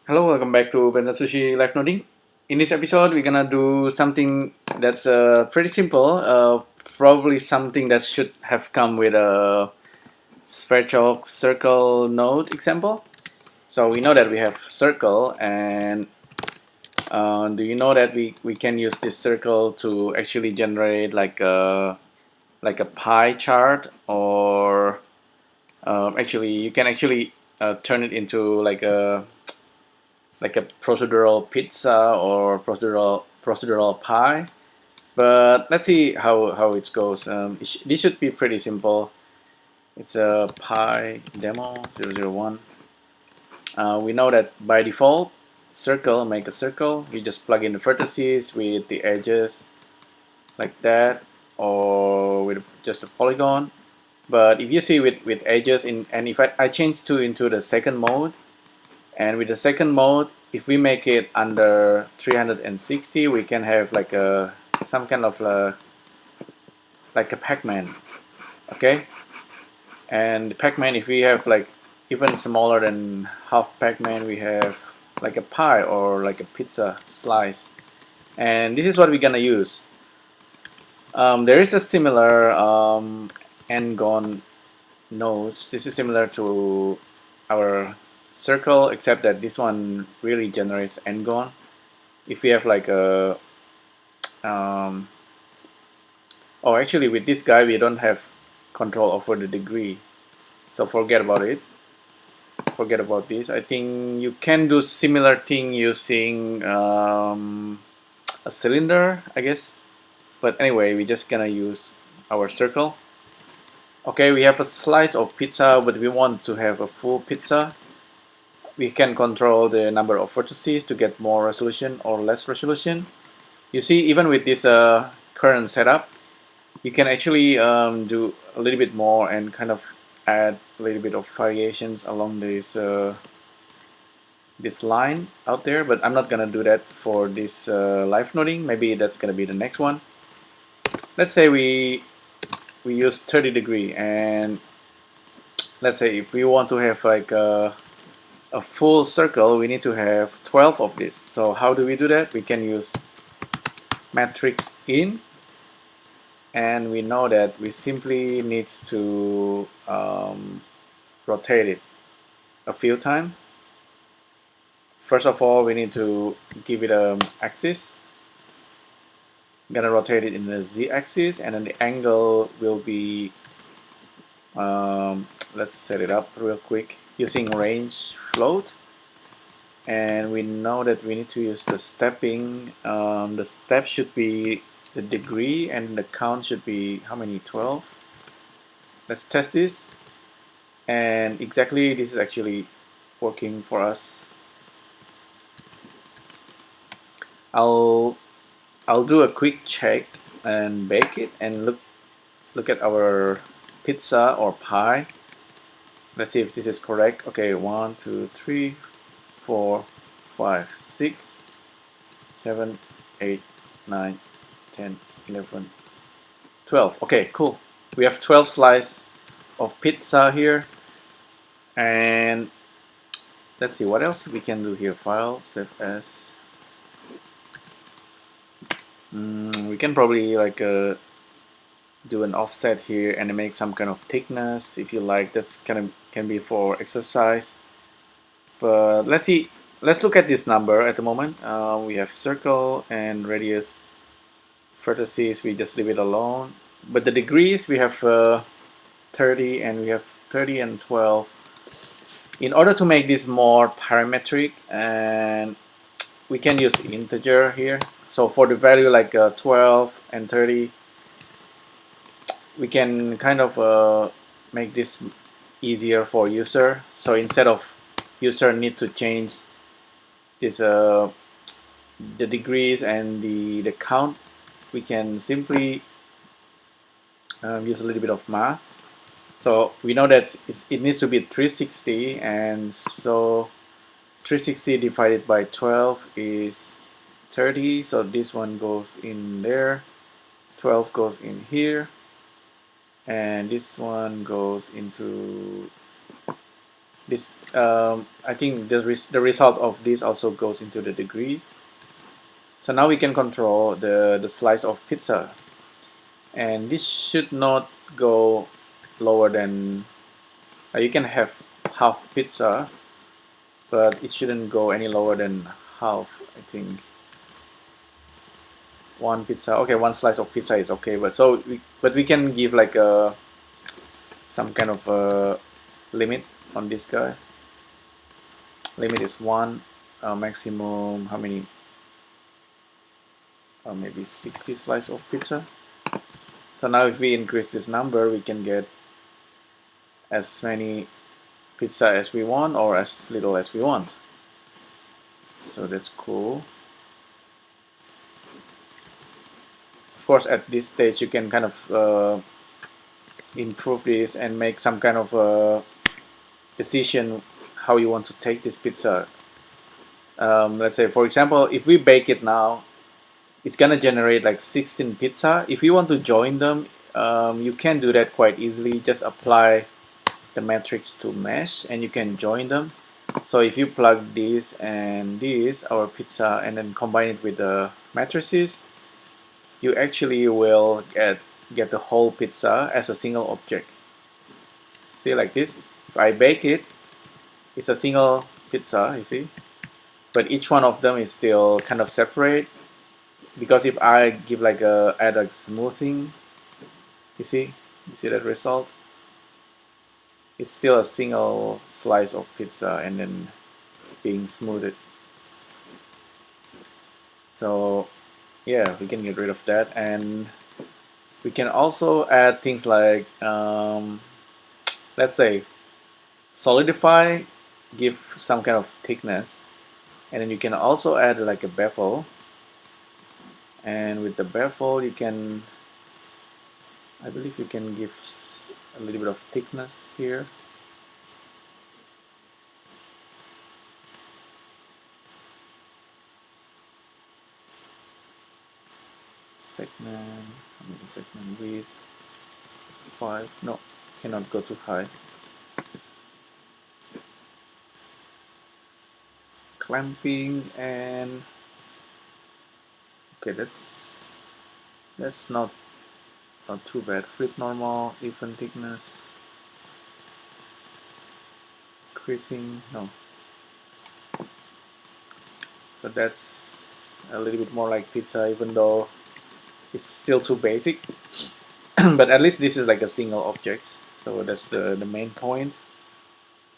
Hello, welcome back to BLENDERSUSHI Live Noding. In this episode, we're gonna do something that's pretty simple. Probably something that should have come with a Sverchok circle node example. So we know that we have circle, and do you know that we can use this circle to actually generate like a pie chart, or actually you can actually turn it into like a procedural pizza or procedural pie. But let's see how it goes. This should be pretty simple. It's a pie demo 001. We know that by default, circle, make a circle. You just plug in the vertices with the edges like that, or with just a polygon. But if you see with edges in, and if I change into the second mode, and with the second mode, if we make it under 360, we can have like some kind of like a Pac-Man, okay? And Pac-Man, if we have like even smaller than half Pac-Man, we have like a pie or like a pizza slice. And this is what we're gonna use. There is a similar N-gon nose. This is similar to our circle, except that this one really generates N-gon. If we have like a oh, actually with this guy we don't have control over the degree, so forget about it. Forget about this. I think you can do similar thing using a cylinder, I guess. But anyway, we're just gonna use our circle. Okay, we have a slice of pizza, but we want to have a full pizza. We can control the number of vertices to get more resolution or less resolution. You see, even with this current setup, you can actually do a little bit more and kind of add a little bit of variations along this this line out there. But I'm not gonna do that for this live noding. Maybe that's gonna be the next one. Let's say we use 30 degree, and let's say if we want to have like a full circle, we need to have 12 of this. So how do we do that? We can use matrix in, and we know that we simply need to rotate it a few times. First of all, we need to give it an axis. I'm gonna rotate it in the z-axis, and then the angle will be let's set it up real quick using range float. And we know that we need to use the stepping. The step should be the degree, and the count should be how many? 12. Let's test this, and exactly this is actually working for us. I'll do a quick check and bake it and look at our pizza or pie. Let's see if this is correct. Okay, 1 2 3 4 5 6 7 8 9 10 11 12. Okay, cool. We have 12 slices of pizza here, and let's see what else we can do here. File, save as. We can probably like do an offset here and make some kind of thickness if you like. This can be for exercise. But let's see. Let's look at this number at the moment. We have circle and radius. Vertices, we just leave it alone. But the degrees, we have 30, and we have 30 and 12. In order to make this more parametric, and we can use integer here. So for the value like 12 and 30, we can kind of make this easier for user. So instead of user need to change this the degrees and the count, we can simply use a little bit of math. So we know that it needs to be 360, and so 360 divided by 12 is 30, so this one goes in there, 12 goes in here, and this one goes into this I think the result of this also goes into the degrees. So now we can control the slice of pizza, and this should not go lower than you can have half pizza, but it shouldn't go any lower than half. I think one pizza, okay, one slice of pizza is okay, but we can give like a some kind of a limit on this guy. Limit is 1, maximum how many? Maybe 60 slices of pizza. So now if we increase this number, we can get as many pizza as we want or as little as we want. So that's cool. Of course, at this stage you can kind of improve this and make some kind of decision how you want to take this pizza. Let's say, for example, if we bake it now, it's gonna generate like 16 pizza. If you want to join them, you can do that quite easily. Just apply the matrix to mesh and you can join them. So if you plug this and this, our pizza, and then combine it with the matrices, you actually will get the whole pizza as a single object. See, like this. If I bake it, it's a single pizza, you see, but each one of them is still kind of separate, because if I give like add a smoothing, you see that result, it's still a single slice of pizza and then being smoothed. So yeah, we can get rid of that, and we can also add things like let's say solidify, give some kind of thickness, and then you can also add like a bevel, and with the bevel you can, I believe you can give a little bit of thickness here. Segment width 5, no, cannot go too high. Clamping, and okay, that's not too bad. Flip normal, even thickness, creasing, no. So that's a little bit more like pizza, even though it's still too basic. But at least this is like a single object, so that's the main point.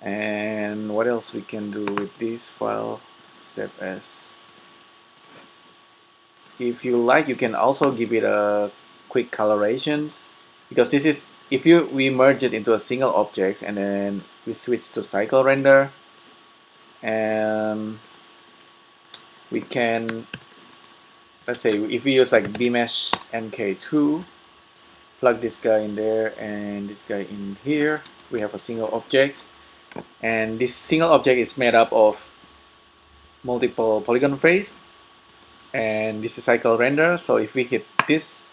And what else we can do with this file? Save as. If you like, you can also give it a quick colorations, because this is, if we merge it into a single object and then we switch to cycle render, and we can, let's say if we use like bmesh nk2, plug this guy in there and this guy in here, we have a single object, and this single object is made up of multiple polygon face, and this is cycle render. So if we hit this,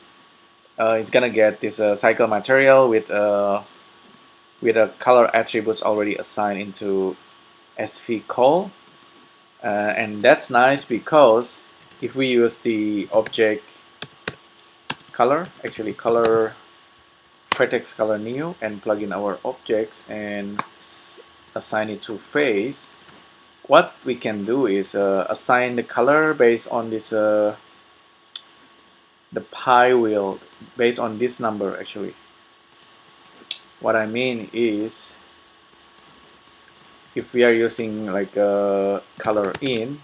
it's gonna get this cycle material with a color attributes already assigned into SV call, and that's nice because if we use the object color, actually color vertex color new, and plug in our objects and assign it to face, what we can do is assign the color based on this the pi wheel, based on this number. Actually, what I mean is, if we are using like a color in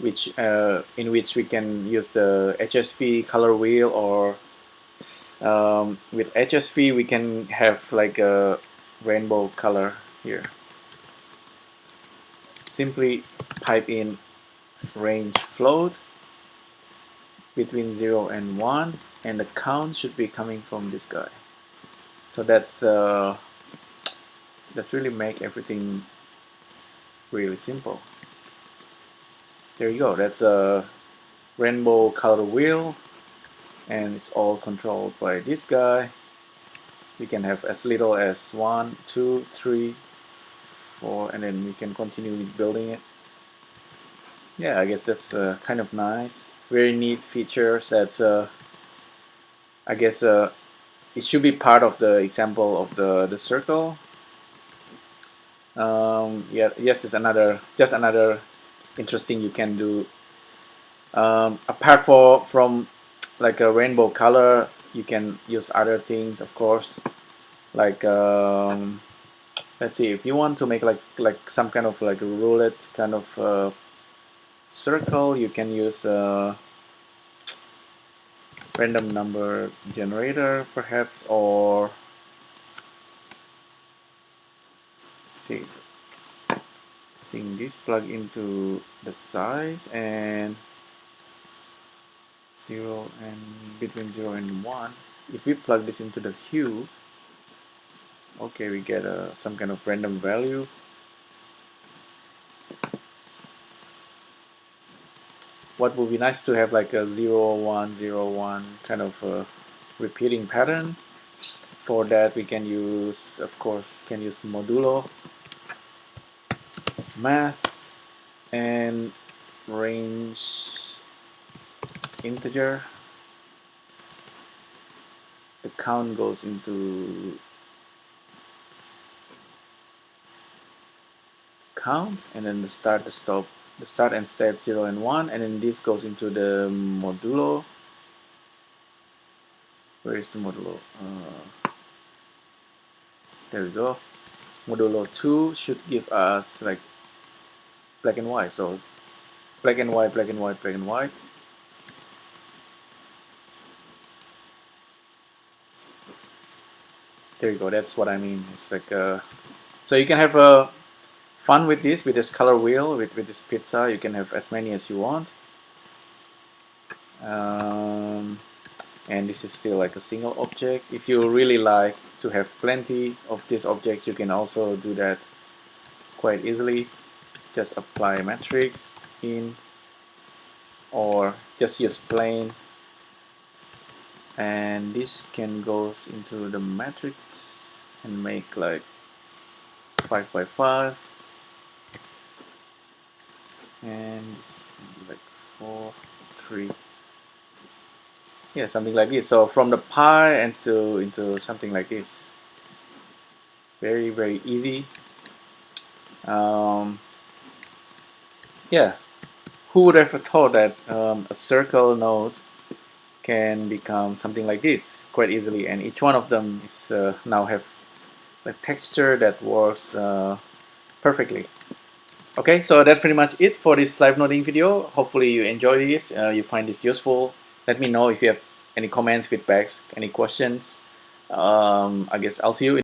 which we can use the HSV color wheel, or with HSV we can have like a rainbow color here. Simply pipe in range float between 0 and 1, and the count should be coming from this guy. So that's really make everything really simple. There you go, that's a rainbow color wheel, and it's all controlled by this guy. We can have as little as 1, 2, 3, before, and then we can continue building it. Yeah, I guess that's kind of nice. Very neat features. That's I guess it should be part of the example of the circle. Yeah, yes, it's just another interesting you can do. Apart from like a rainbow color, you can use other things, of course. Like let's see, if you want to make like some kind of like a roulette kind of circle, you can use random number generator perhaps, or let's see, I think this plug into the size and 0 and between 0 and 1. If we plug this into the hue, okay, we get some kind of random value. What would be nice to have like a 0 1 0 1 kind of repeating pattern. For that we can use, of course, modulo, math, and range integer. The count goes into count, and then the start and step 0 and 1, and then this goes into the modulo. Where is the modulo? There we go. Modulo 2 should give us like black and white, so black and white, black and white, black and white. There you go, that's what I mean. It's like so you can have fun with this color wheel, with this pizza. You can have as many as you want. And this is still like a single object. If you really like to have plenty of these objects, you can also do that quite easily. Just apply matrix in, or just use plain, and this can goes into the matrix and make like 5 by 5, and this is like 4 3, yeah, something like this. So from the pie into something like this. Very, very easy. Yeah, who would have thought that a circle nodes can become something like this quite easily, and each one of them is now have a texture that works perfectly. Okay, so that's pretty much it for this live noding video. Hopefully you enjoy this, you find this useful. Let me know if you have any comments, feedbacks, any questions. I guess I'll see you in